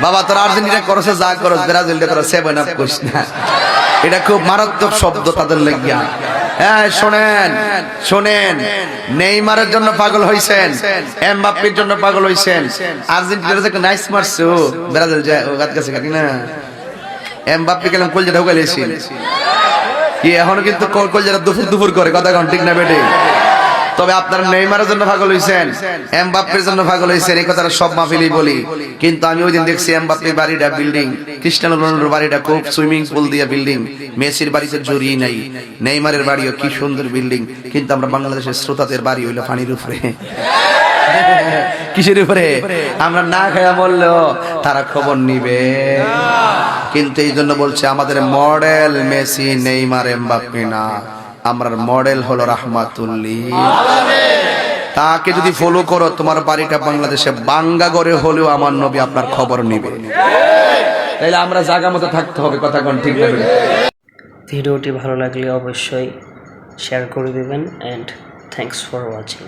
বাবা তোর আর্জেন্টিনা করছে যা করছ, ব্রাজিলটা করছে 7 আপ কইস না। এটা খুব মারাত্মক শব্দ তাদের লাগিয়া। হ্যাঁ শোনেন শোনেন, নেইমারের জন্য পাগল হইছেন, এমবাপ্পের জন্য পাগল হইছেন। আর্জেন্টিনার যে নাইস মারছো, ব্রাজিল যায় ও গাত কাছে কাটি না। এমবাপ্পে গেলাম কলজা ঢোকাইলেছি কি, এখনো কিন্তু কলজাটা দুপুর দুপুর করে, কথা কোন ঠিক না বেটে? তবে আপনারা নেইমারের জন্য পাগল হইছেন, এমবাপ্পের জন্য পাগল হইছেন, এই কথাটা সব মাহফিলেই বলি। কিন্তু আমি ওইদিন দেখছি এমবাপ্পের বাড়িটা বিল্ডিং, ক্রিস্টিয়ানো রোনালদোর বাড়িটা খুব সুইমিং পুল দিয়ে বিল্ডিং, মেসির বাড়িতে জড়িয়ে নাই, নেইমারের বাড়িও কি সুন্দর বিল্ডিং। কিন্তু আমরা বাংলাদেশের শ্রোতাদের বাড়ি হইলো পানির উপরে। কিসের উপরে? আমরা না খায়া বললেও তারা খবর নিবে। কিন্তু এই জন্য বলছে আমাদের মডেল মেসি, নেইমার, এমবাপ্পে না, আমরা মডেল হলো রাহমাতুল্লিল। তাকে যদি ফলো করো, তোমার বাড়িটা বাংলাদেশে বাঙ্গাগড়ে হলেও আমার নবী আপনার খবর নিবে। তাইলে আমরা জায়গা মতো থাকতে হবে, কথা কোন ঠিক না? ভিডিওটি ভালো লাগলে অবশ্যই শেয়ার করে দেবেন, এন্ড থ্যাঙ্কস ফর ওয়াচিং।